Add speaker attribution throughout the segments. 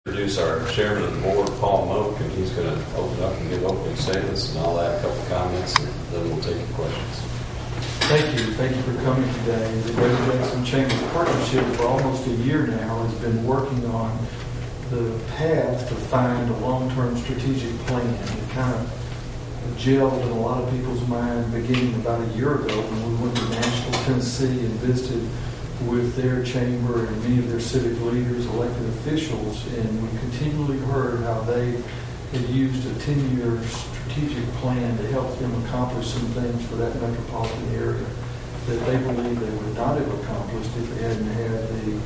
Speaker 1: Introduce our chairman of the board, Paul Moak, and he's going to open up and give opening statements, and I'll add a couple comments, and then we'll take your questions.
Speaker 2: Thank you. Thank you for coming today. The Greater Jackson Chamber Partnership for almost a year now has been working on the path to find a long-term strategic plan. It kind of gelled in a lot of people's mind beginning about a year ago when we went to Nashville, Tennessee and visited with their chamber and many of their civic leaders, elected officials, and we continually heard how they had used a 10-year strategic plan to help them accomplish some things for that metropolitan area that they believe they would not have accomplished if they hadn't had the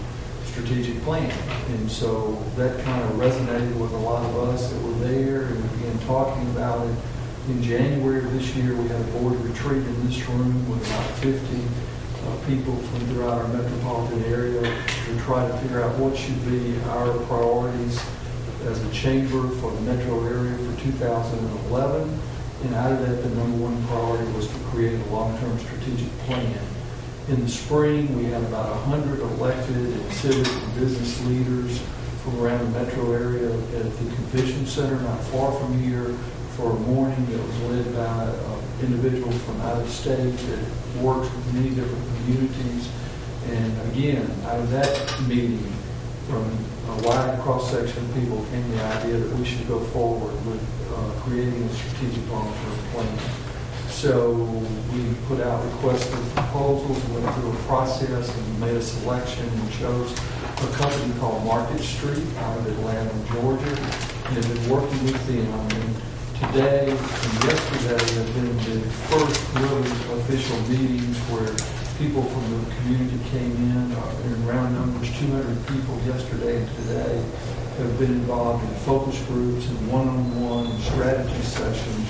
Speaker 2: strategic plan. And so that kind of resonated with a lot of us that were there, and we began talking about it. In January of this year, we had a board retreat in this room with about 50 people from throughout our metropolitan area to try to figure out what should be our priorities as a chamber for the metro area for 2011. And out of that, the number one priority was to create a long-term strategic plan. In the spring, we had about 100 elected and civic and business leaders from around the metro area at the convention center not far from here for a morning that was led by an individual from out of state that works with many different communities. And again, out of that meeting, from a wide cross-section of people came the idea that we should go forward with creating a strategic long-term plan. So we put out requests for proposals, went through a process and made a selection and chose a company called Market Street out of Atlanta, Georgia, and have been working with them. And today and yesterday have been the first really official meetings where people from the community came in round numbers, 200 people yesterday and today have been involved in focus groups and one-on-one strategy sessions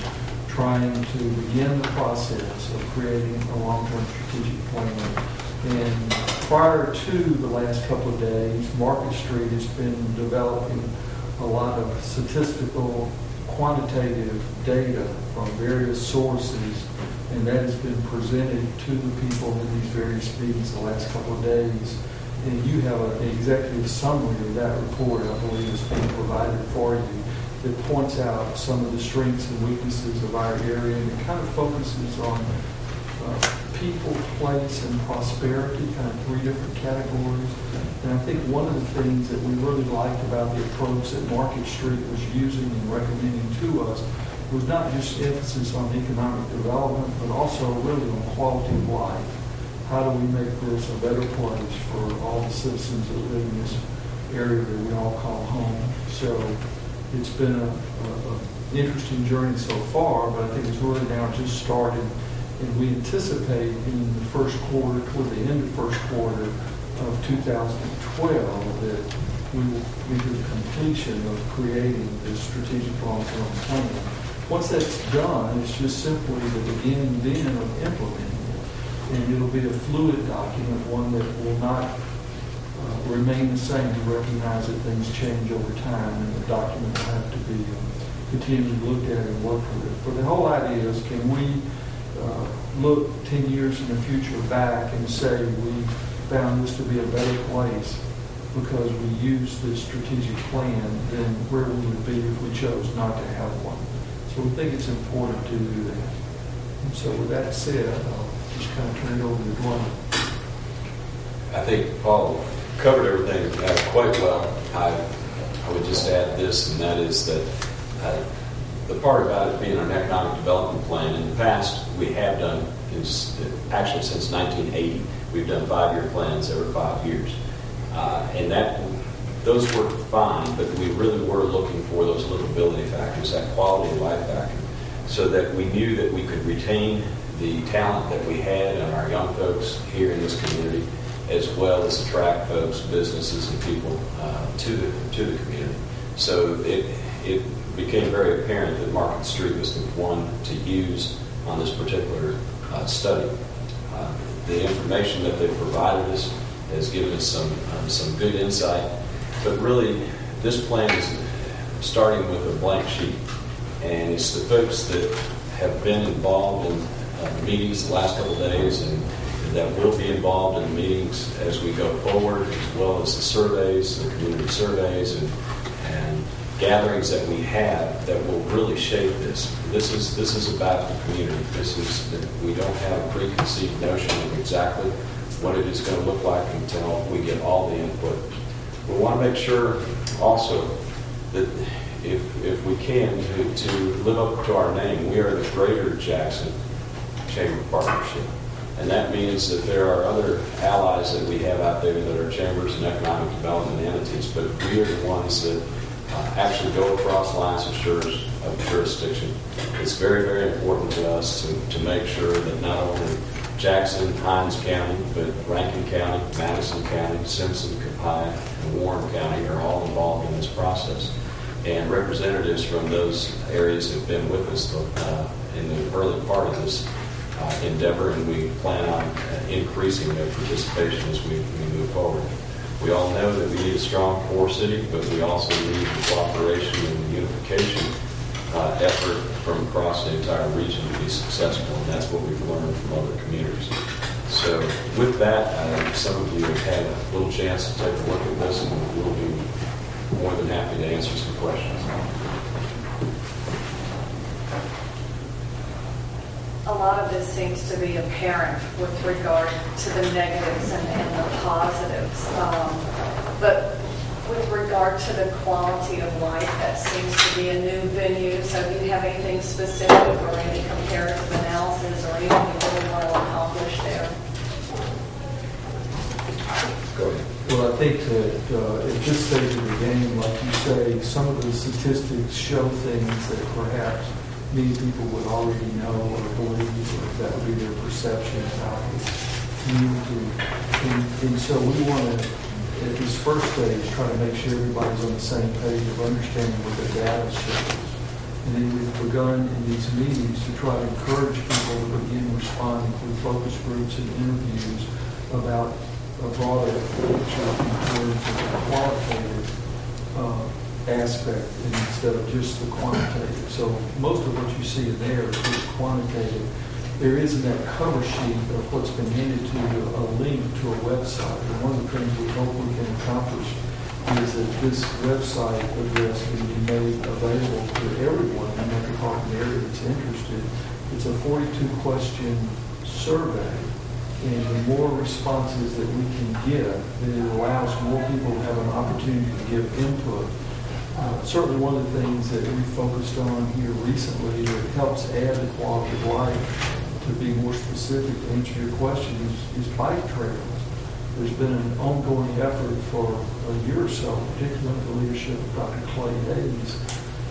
Speaker 2: trying to begin the process of creating a long-term strategic plan. And prior to the last couple of days, Market Street has been developing a lot of statistical quantitative data from various sources, and that has been presented to the people in these various meetings the last couple of days. And you have an executive summary of that report, I believe, is being provided for you that points out some of the strengths and weaknesses of our area, and it kind of focuses on people, place, and prosperity, kind of three different categories. And I think one of the things that we really liked about the approach that Market Street was using and recommending to us was not just emphasis on economic development, but also really on quality of life. How do we make this a better place for all the citizens that live in this area that we all call home? So it's been an interesting journey so far, but I think it's really now just started. And we anticipate in the first quarter, toward the end of first quarter of 2012, that we will be to the completion of creating this strategic long-term plan. Once that's done, it's just simply the beginning then of implementing it. And it'll be a fluid document, one that will not remain the same. We recognize that things change over time, and the document will have to be continually looked at and worked with. But the whole idea is, can we look 10 years in the future back and say we found this to be a better place because we used this strategic plan than where we would be if we chose not to have one. So we think it's important to do that. And so with that said, I'll just kind of turn it over to Glenn.
Speaker 1: I think Paul covered everything quite well. I would just add this, and that is that the part about it being an economic development plan, in the past we have done, actually since 1980, we've done 5-year plans every 5 years. And those work fine, but we really were looking for those livability factors, that quality of life factor, so that we knew that we could retain the talent that we had and our young folks here in this community, as well as attract folks, businesses, and people to the community. So it became very apparent that Market Street was the one to use on this particular study. The information that they provided us has given us some good insight, but really this plan is starting with a blank sheet, and it's the folks that have been involved in meetings the last couple of days and that will be involved in the meetings as we go forward, as well as the surveys, the community surveys, and gatherings that we have that will really shape this. This is about the community. We don't have a preconceived notion of exactly what it is going to look like until we get all the input. We want to make sure also that if we can, to live up to our name, we are the Greater Jackson Chamber Partnership. And that means that there are other allies that we have out there that are chambers and economic development entities, but we are the ones that actually go across lines of jurisdiction. It's very, very important to us to make sure that not only Jackson, Hinds County, but Rankin County, Madison County, Simpson, Copiah, and Warren County are all involved in this process. And representatives from those areas have been with us in the early part of this endeavor, and we plan on increasing their participation as we move forward. We all know that we need a strong core city, but we also need the cooperation and the unification effort from across the entire region to be successful, and that's what we've learned from other communities. So with that, some of you have had a little chance to take a look at this, and we'll be more than happy to answer some questions.
Speaker 3: A lot of this seems to be apparent with regard to the negatives and the positives. But with regard to the quality of life, that seems to be a new venue. So do you have anything specific or any comparative analysis or anything you really want to accomplish there?
Speaker 1: Go ahead.
Speaker 2: Well, I think that at this stage of the game, like you say, some of the statistics show things that perhaps many people would already know or believe, or that would be their perception about the community. And so we want to, at this first stage, try to make sure everybody's on the same page of understanding what the data shows. And then we've begun in these meetings to try to encourage people to begin responding through focus groups and interviews about a broader picture in terms of the qualitative aspect instead of just the quantitative. So most of what you see in there is just quantitative. There is in that cover sheet of what's been handed to you a link to a website. And one of the things we hope we can accomplish is that this website address can be made available to everyone in the metropolitan area that's interested. It's a 42-question survey. And the more responses that we can get, then it allows more people to have an opportunity to give input. Certainly one of the things that we focused on here recently that helps add the quality of life, to be more specific to answer your question, is bike trails. There's been an ongoing effort for a year or so, particularly under the leadership of Dr. Clay Hayes,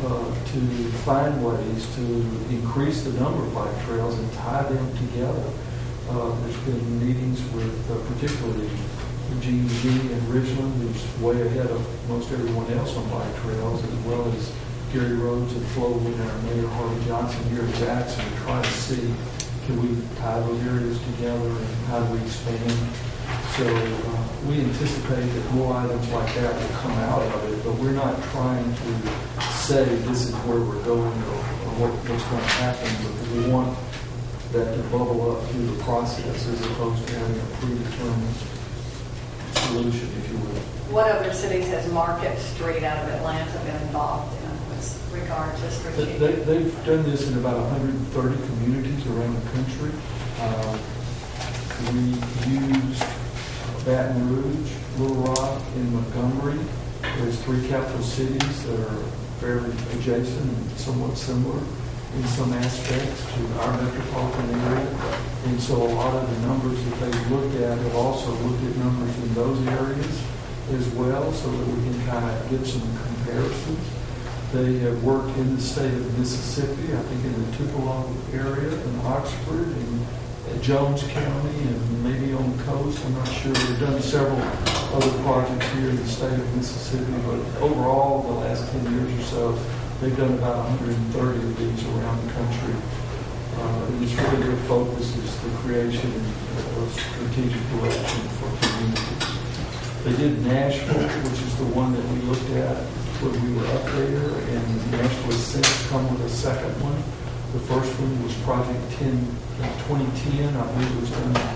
Speaker 2: to find ways to increase the number of bike trails and tie them together. There's been meetings with particularly Gene G and Richland, who's way ahead of most everyone else on bike trails, as well as Gary Rhodes and Flo and our Mayor Harvey Johnson here at Jackson, to try to see can we tie those areas together and how do we expand. So we anticipate that more items like that will come out of it, but we're not trying to say this is where we're going or what's going to happen, because we want that to bubble up through the process as opposed to having a predetermined solution, if you will.
Speaker 3: What other cities has Market Street out of Atlanta been involved in with regard to strategic?
Speaker 2: They've done this in about 130 communities around the country. We used Baton Rouge, Little Rock, and Montgomery. There's three capital cities that are fairly adjacent and somewhat similar in some aspects to our metropolitan area. And so a lot of the numbers that they've looked at have also looked at numbers in those areas as well, so that we can kind of get some comparisons. They have worked in the state of Mississippi, I think in the Tupelo area, in Oxford, and Jones County, and maybe on the coast. I'm not sure. They've done several other projects here in the state of Mississippi, but overall, the last 10 years or so, they've done about 130 of these around the country. And it's really their focus is the creation of strategic direction for communities. They did Nashville, which is the one that we looked at when we were up there, and Nashville has since come with a second one. The first one was Project 2010. I believe it was done in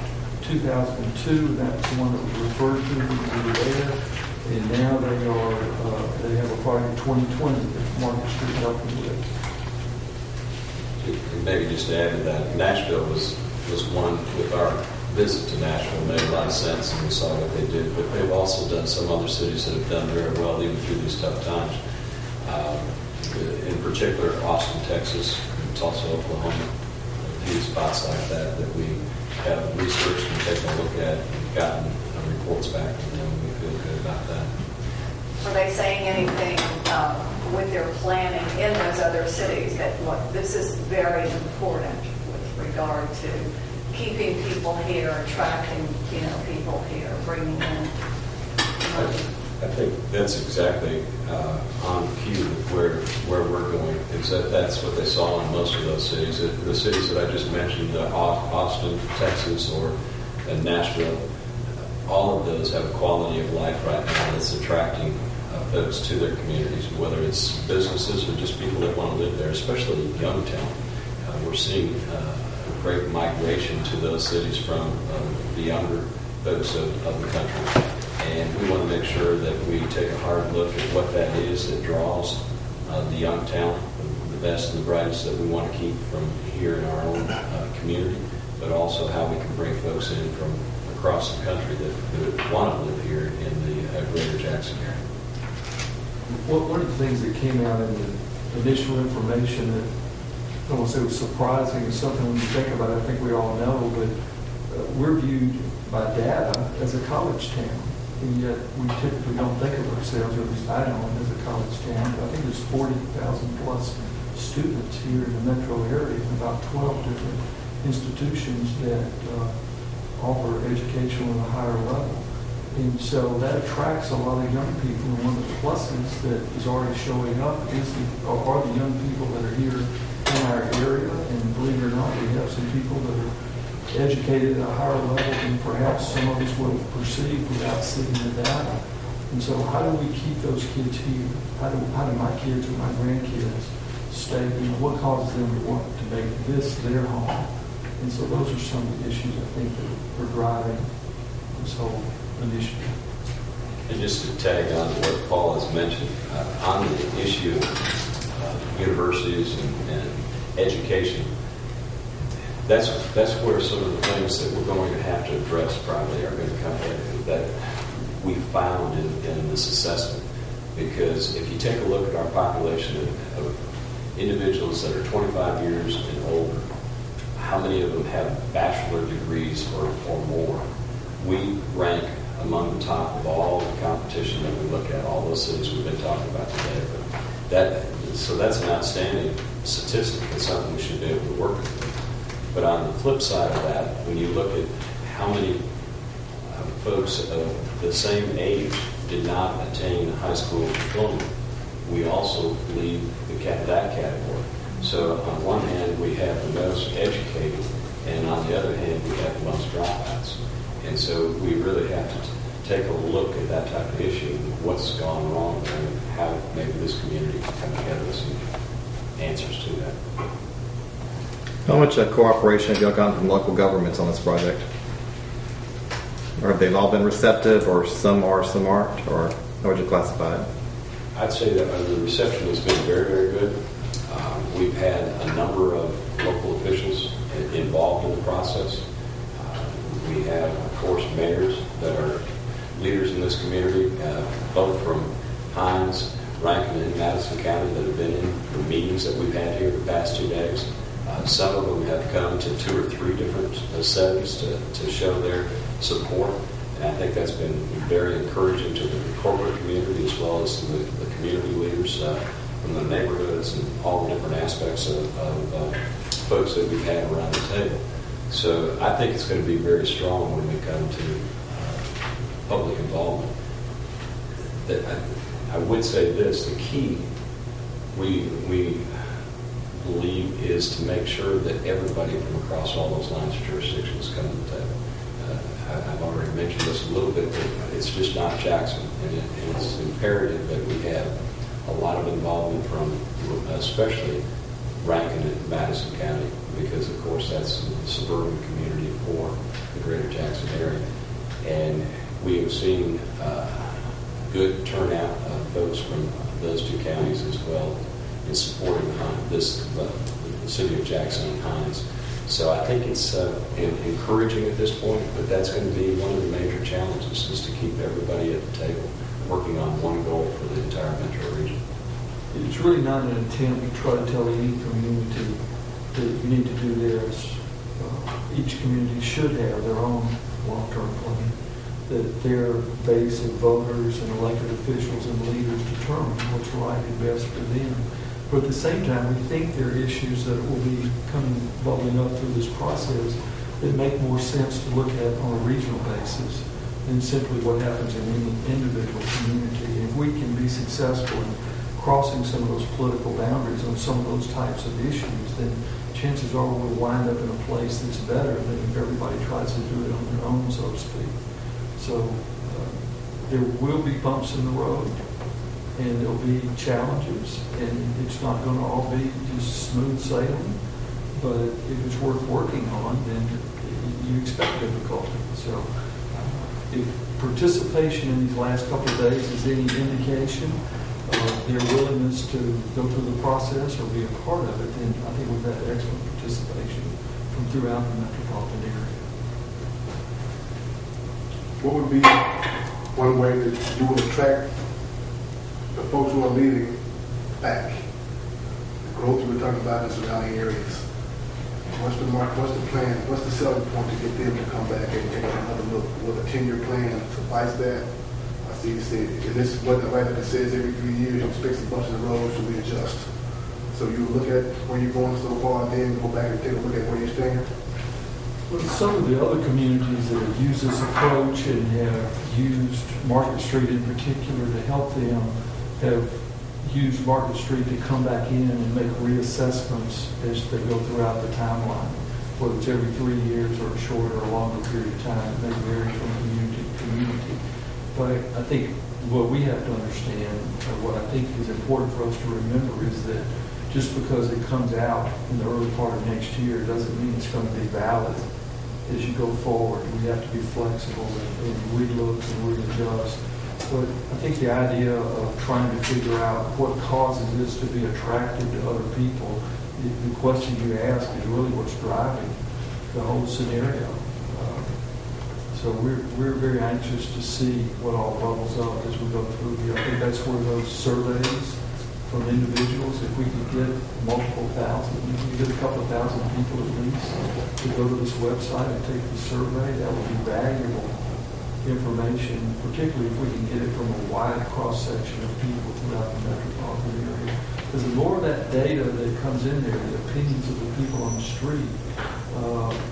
Speaker 2: 2002. That's the one that was referred to when we were there. And now they have a project 2020 that Market Street helping with.
Speaker 1: And maybe just to add to that, Nashville was one with our visit to Nashville made a lot of sense, and we saw what they did. But they've also done some other cities that have done very well even through these tough times. In particular, Austin, Texas, Tulsa, Oklahoma, a few spots like that that we have researched and taken a look at and gotten reports back from them. We feel good about that.
Speaker 3: Are they saying anything with their planning in those other cities that, look, this is very important with regard to keeping people here, attracting, people here, bringing in money?
Speaker 1: I think that's exactly on cue with where we're going, is that's what they saw in most of those cities. The cities that I just mentioned, Austin, Texas, or Nashville, all of those have a quality of life right now that's attracting folks to their communities, whether it's businesses or just people that want to live there, especially young talent. We're seeing a great migration to those cities from the younger folks of the country. And we want to make sure that we take a hard look at what that is that draws the young talent, the best and the brightest that we want to keep from here in our own community, but also how we can bring folks in from across the country that want to live here in the greater Jackson area.
Speaker 2: One of the things that came out in the initial information that I don't want to say was surprising, is something when you think about it, I think we all know, but we're viewed by data as a college town. And yet we typically don't think of ourselves, or at least I don't, as a college town. But I think there's 40,000 plus students here in the metro area, and about 12 different institutions that offer education on a higher level. And so that attracts a lot of young people. And one of the pluses that is already showing up are the young people that are here in our area. And believe it or not, we have some people that are educated at a higher level than perhaps some of us would have perceived without seeing the data. And so how do we keep those kids here? How do my kids or my grandkids stay? What causes them to want to make this their home? And so those are some of the issues I think that are driving this whole initiative.
Speaker 1: And just to tag on to what Paul has mentioned, on the issue of universities and education, that's where some of the things that we're going to have to address probably are going to come in that we found in this assessment. Because if you take a look at our population of individuals that are 25 years and older, how many of them have bachelor degrees or more? We rank among the top of all the competition that we look at, all those cities we've been talking about today. So that's an outstanding statistic. It's something we should be able to work with. But on the flip side of that, when you look at how many folks of the same age did not attain a high school diploma, we also lead that category. So on one hand, we have the most educated, and on the other hand, we have the most dropouts. And so we really have to take a look at that type of issue, what's gone wrong there, and how maybe this community can come together with some answers to that.
Speaker 4: How much cooperation have y'all gotten from local governments on this project? Or have they all been receptive, or some are, some aren't, or how would you classify it?
Speaker 1: I'd say that the reception has been very, very good. We've had a number of local officials involved in the process. We have, of course, mayors that are leaders in this community, both from Hines, Rankin, and Madison County that have been in the meetings that we've had here the past 2 days. Some of them have come to 2 or 3 different settings to show their support. And I think that's been very encouraging to the corporate community as well as to the community leaders from the neighborhoods and all the different aspects of folks that we've had around the table. So I think it's going to be very strong when we come to public involvement. I would say this, the key we believe is to make sure that everybody from across all those lines of jurisdictions come to the table. I've already mentioned this a little bit, but it's just not Jackson, and it's imperative that we have a lot of involvement from especially Rankin and Madison County, because of course that's the suburban community for the greater Jackson area. And we have seen good turnout of folks from those two counties as well in supporting the city of Jackson and Hines. So I think it's encouraging at this point, but that's going to be one of the major challenges, is to keep everybody at the table working on one goal for the entire metro region.
Speaker 2: It's really not an attempt to try to tell any community that you need to do this. Each community should have their own long-term plan, that their base of voters and elected officials and leaders determine what's right and best for them. But at the same time, we think there are issues that will be bubbling up through this process that make more sense to look at on a regional basis than simply what happens in any individual community. And if we can be successful in crossing some of those political boundaries on some of those types of issues, then chances are we'll wind up in a place that's better than if everybody tries to do it on their own, so to speak. So there will be bumps in the road, and there'll be challenges, and it's not going to all be just smooth sailing. But if it's worth working on, then you expect difficulty. So if participation in these last couple of days is any indication of their willingness to go through the process or be a part of it, then I think we've had excellent participation from throughout the metropolitan area.
Speaker 5: What would be one way that you would attract the folks who are leaving back? The growth you were talking about in the surrounding areas. What's the plan? What's the selling point to get them to come back and take another look? Will a 10-year plan suffice that? I see you said, and this is what the right that says every 3 years you fix a bunch of the roads, so we adjust. So you look at where you're going so far, and then go back and take a look at where you're staying.
Speaker 2: Well, some of the other communities that have used this approach and have used Market Street in particular to help them have used Market Street to come back in and make reassessments as they go throughout the timeline, whether it's every 3 years or a shorter or longer period of time. It may vary from community to community. But I think what we have to understand, or what I think is important for us to remember, is that just because it comes out in the early part of next year doesn't mean it's going to be valid as you go forward. We have to be flexible and relook and readjust. But I think the idea of trying to figure out what causes this to be attractive to other people, the question you ask is really what's driving the whole scenario. So we're very anxious to see what all bubbles up as we go through here. I think that's where those surveys from individuals, if we could get multiple thousand, if we could get a couple of thousand people at least to go to this website and take the survey, that would be valuable information, particularly if we can get it from a wide cross-section of people throughout the metropolitan area. Because the more of that data that comes in there, the opinions of the people on the street,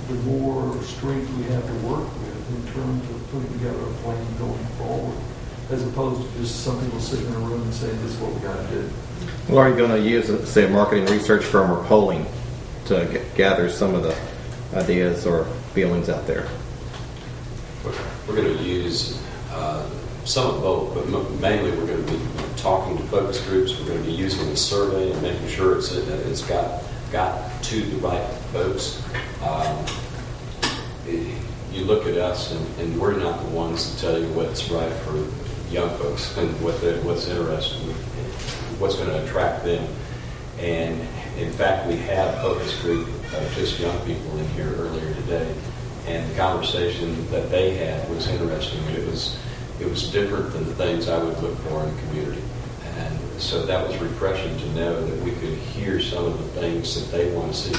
Speaker 2: the more strength we have to work with in terms of putting together a plan going forward, as opposed to just some people sitting in a room and saying, this is what we got to do.
Speaker 4: Well, are you going to use, say, a marketing research firm or polling to gather some of the ideas or feelings out there?
Speaker 1: We're going to use some of both, but mainly we're going to be talking to focus groups. We're going to be using the survey and making sure it's got to the right folks. You look at us, and we're not the ones to tell you what's right for young folks and what's interesting, what's going to attract them. And in fact, we had a focus group of just young people in here earlier today, and the conversation that they had was interesting. It was different than the things I would look for in a community. And so that was refreshing to know that we could hear some of the things that they want to see.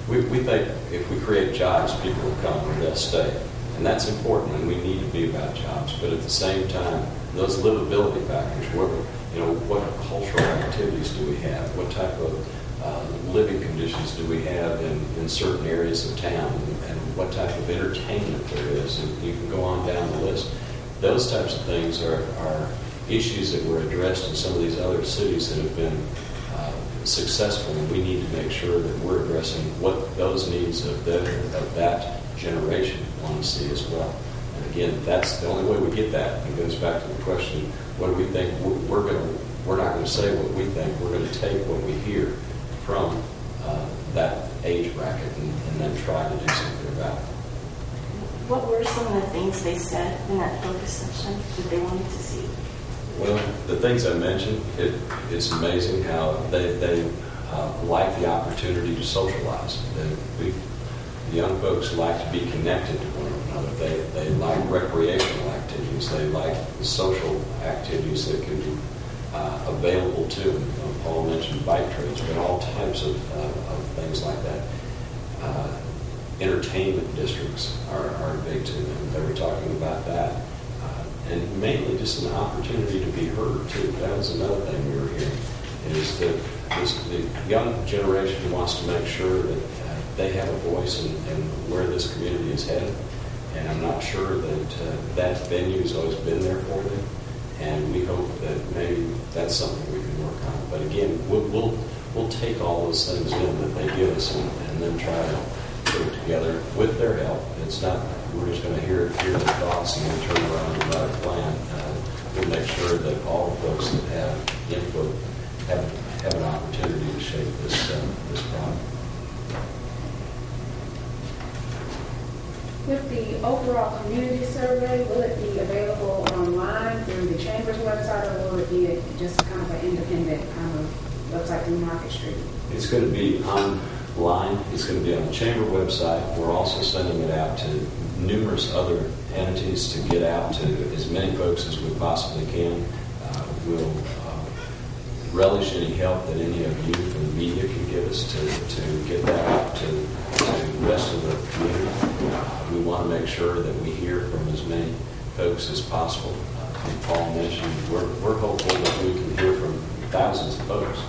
Speaker 1: We think if we create jobs, people will come and they'll stay. And that's important, and we need to be about jobs. But at the same time, those livability factors, what cultural activities do we have? What type of living conditions do we have in certain areas of town? And what type of entertainment there is? And you can go on down the list. Those types of things are issues that were addressed in some of these other cities that have been successful, and we need to make sure that we're addressing what those needs of that generation want to see as well. And again, that's the only way we get that. It goes back to the question: what do we think? We're not going to say what we think. We're going to take what we hear from that age bracket and then try to do something about it.
Speaker 6: What were some of the things they said in that focus session that they wanted to see?
Speaker 1: Well, the things I mentioned, it's amazing how they like the opportunity to socialize. The young folks like to be connected to one another. They like recreational activities. They like the social activities that can be available to them. Paul mentioned bike trails, but all types of things like that. Entertainment districts are big to them. They were talking about that. And mainly just an opportunity to be heard, too. That was another thing we were hearing, is that the young generation wants to make sure that they have a voice in where this community is headed. And I'm not sure that that venue has always been there for them. And we hope that maybe that's something we can work on. But again, we'll take all those things in that they give us and then try to put it together with their help. It's not, we're just going to hear their thoughts and then turn around and write a plan. We'll make sure that all the folks that have input have an opportunity to shape this problem.
Speaker 6: With the overall community survey, will it be available online through the Chamber's website, or will it be just kind of an independent kind of website through Market Street?
Speaker 1: It's going to be online. It's going to be on the Chamber website. We're also sending it out to numerous other entities to get out to as many folks as we possibly can. We'll relish any help that any of you from the media can give us to get that out to the rest of the community. We want to make sure that we hear from as many folks as possible. Paul mentioned we're hopeful that we can hear from thousands of folks.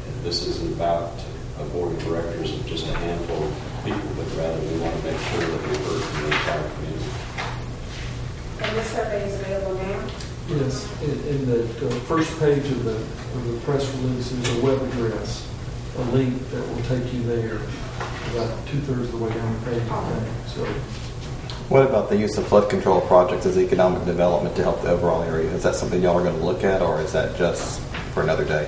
Speaker 1: And this isn't about a board of directors of just a handful of people, but rather we want to make sure that we heard from the entire community.
Speaker 6: And this survey is available now?
Speaker 2: Yes, in the first page of the press release is a web address, a link that will take you there about 2/3 of the way down the page, I think. So,
Speaker 4: What about the use of flood control projects as economic development to help the overall area? Is that something y'all are going to look at, or is that just for another day?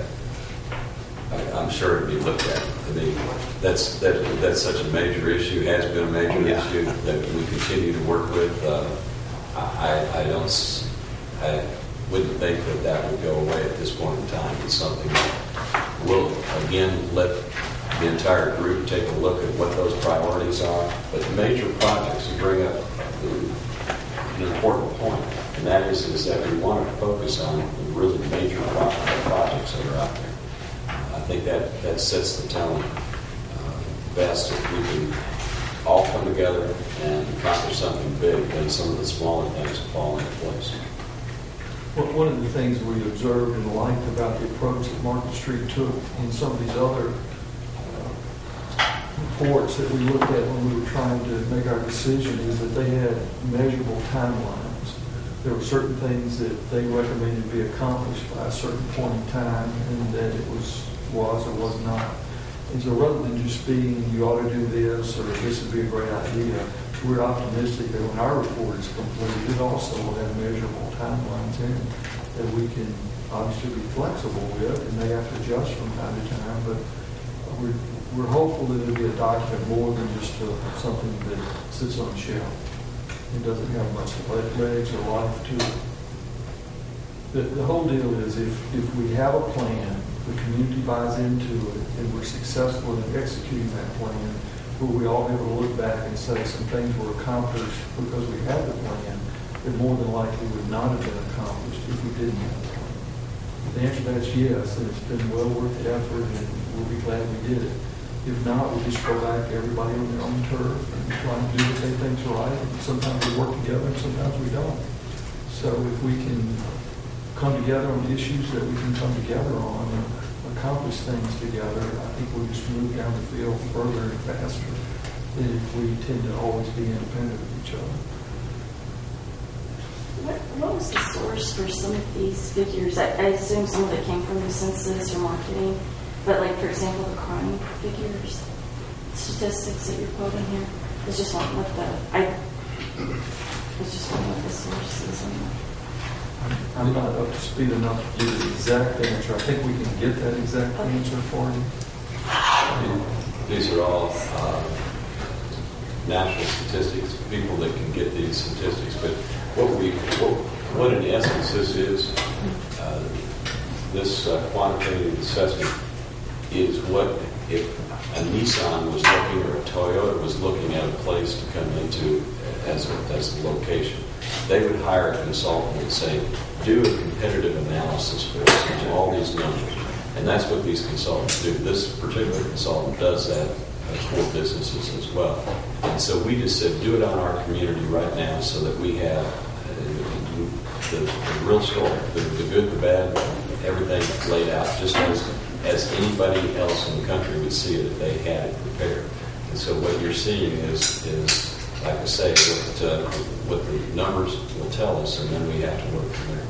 Speaker 1: I'm sure it'd be looked at. I mean, that's such a major issue, has been a major issue that we continue to work with. I wouldn't think that would go away at this point in time. It's something that we'll, again, let the entire group take a look at what those priorities are. But the major projects, you bring up an important point, and that is that we want to focus on the really major projects that are out there. I think that sets the tone best if we can all come together and accomplish something big, then some of the smaller things fall into place.
Speaker 2: one of the things we observed and liked about the approach that Market Street took in some of these other reports that we looked at when we were trying to make our decision is that they had measurable timelines. There were certain things that they recommended be accomplished by a certain point in time, and that it was or was not. And so rather than just being, you ought to do this, or this would be a great idea, we're optimistic that when our report is completed, it also will have measurable timelines in it that we can obviously be flexible with and may have to adjust from time to time, but we're hopeful that it'll be a document more than just something that sits on the shelf. It doesn't have much legs or life to it. The whole deal is if we have a plan, the community buys into it, and we're successful in executing that plan, will we all be able to look back and say some things were accomplished because we had the plan that more than likely would not have been accomplished if we didn't have the plan? If the answer to that is yes, then it's been well worth the effort, and we'll be glad we did it. If not, we'll just go back to everybody on their own turf and try to do what they think's right. And sometimes we work together, and sometimes we don't. So if we can come together on issues that we can come together on and accomplish things together, I think we'll just move down the field further and faster than if we tend to always be independent of each other.
Speaker 7: What was the source for some of these figures? I assume some of it came from the census or marketing, but like, for example, the crime figures, statistics that you're quoting here, I was just wondering what the source is on that.
Speaker 2: I'm not up to speed enough to give the exact answer. I think we can get that exact answer for you.
Speaker 1: These are all national statistics, people that can get these statistics. But what in essence this is, this quantitative assessment is what if a Nissan was looking or a Toyota was looking at a place to come into as a location. They would hire a consultant and say, do a competitive analysis for us of all these numbers. And that's what these consultants do. This particular consultant does that for businesses as well. And so we just said, do it on our community right now so that we have the real story, the good, the bad, everything laid out, just as anybody else in the country would see it if they had it prepared. And so what you're seeing is like I say, what the numbers will tell us, and then we have to work from there.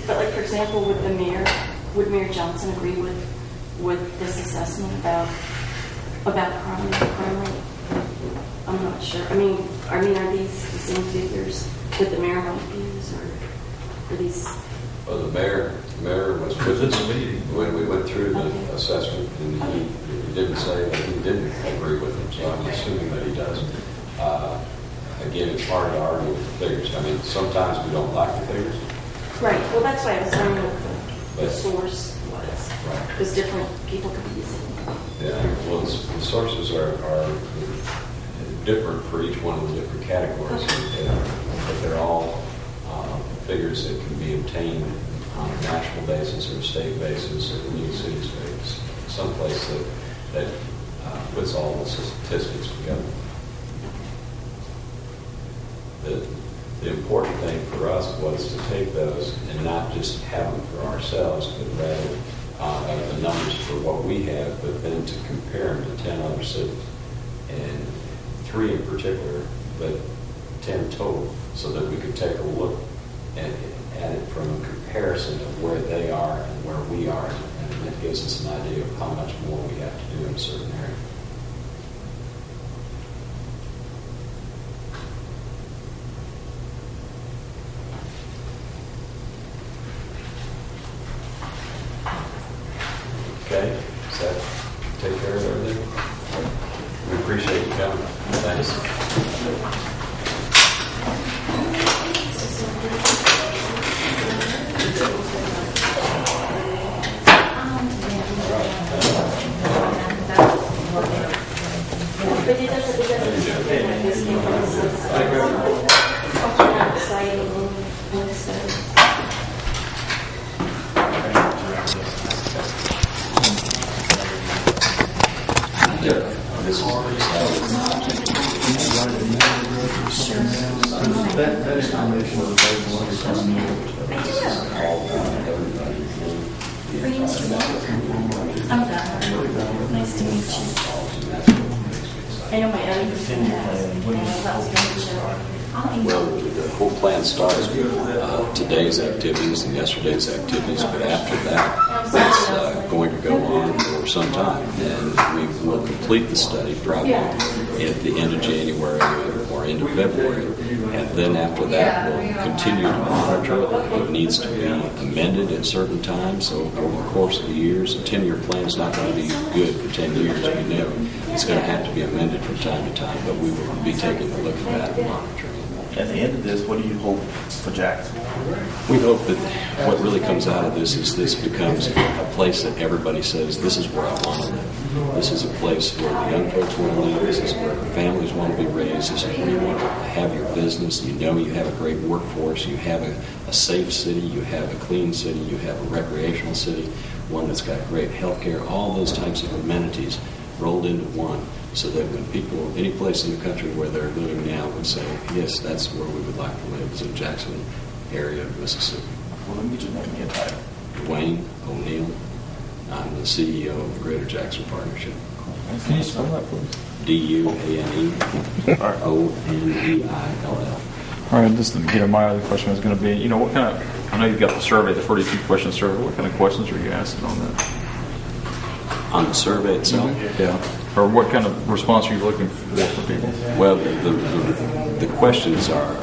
Speaker 7: But like, for example, with the mayor, would Mayor Johnson agree with this assessment about crime rate? I'm not sure. I mean, are these the same figures that the mayor might use, or are these?
Speaker 1: Well, the mayor was with us when we went through the assessment, and he didn't say that he didn't agree with it, so I'm assuming that he does. Again, it's hard to argue with the figures. I mean, sometimes we don't like the figures.
Speaker 7: Right. Well, that's why I was wondering what the source was.
Speaker 1: Right.
Speaker 7: Because different people could be using it.
Speaker 1: Yeah. Well, the sources are different for each one of the different categories, but they're all figures that can be obtained on a national basis or a state basis or a new city basis, someplace that puts all the statistics together. The important thing for us was to take those and not just have them for ourselves, but rather the numbers for what we have, but then to compare them to 10 other cities. And 3 in particular, but 10 total, so that we could take a look at it from a comparison of where they are and where we are. And that gives us an idea of how much more we have to do in a certain area. Okay, does that take care of everything? We appreciate you coming. Thanks.
Speaker 7: But it doesn't like this came from
Speaker 2: That information is
Speaker 7: I'm done. Nice to meet you. I know my other person
Speaker 1: Well, the whole plan starts with today's activities and yesterday's activities, but after that, it's going to go on for some time. And we will complete the study probably at the end of January or end of February. And then after that, we'll continue to monitor it. It needs to be amended at certain times. So over the course of the years, a 10-year plan is not going to be good for 10 years. We know it's going to have to be amended from time to time, but we will be taking a look at that and monitoring.
Speaker 8: At the end of this, what do you hope for Jackson?
Speaker 1: We hope that what really comes out of this is this becomes a place that everybody says, this is where I want to live. This is a place where the young folks want to live. This is where families want to be raised. This is where you want to have your business. You know you have a great workforce. You have a safe city. You have a clean city. You have a recreational city, one that's got great health care, all those types of amenities rolled into one, so that when people, any place in the country where they're living now would say, yes, that's where we would like to live, is in Jackson area of Mississippi.
Speaker 8: Well, let me get your name and your title.
Speaker 1: Dwayne O'Neill. I'm the CEO of the Greater Jackson Partnership.
Speaker 2: Can you spell that, please?
Speaker 1: DUANEONEILL.
Speaker 9: All right, just my other question was going to be, what kind of, I know you've got the survey, the 42 question survey, what kind of questions are you asking on that?
Speaker 1: On the survey itself?
Speaker 9: Yeah. Or what kind of response are you looking for people?
Speaker 1: Well, the questions are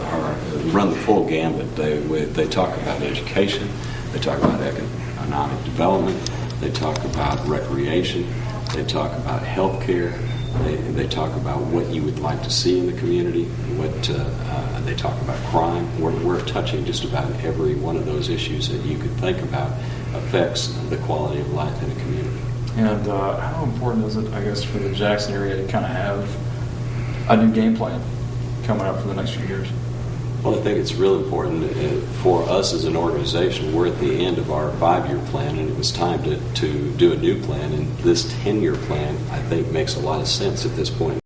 Speaker 1: run the full gambit. They talk about education, they talk about economic development, they talk about recreation, they talk about health care, They talk about what you would like to see in the community. They talk about crime. We're touching just about every one of those issues that you could think about affects the quality of life in a community.
Speaker 9: And how important is it, I guess, for the Jackson area to kind of have a new game plan coming up for the next few years?
Speaker 1: Well, I think it's real important for us as an organization. We're at the end of our 5-year plan, and it was time to do a new plan. And this 10-year plan, I think, makes a lot of sense at this point.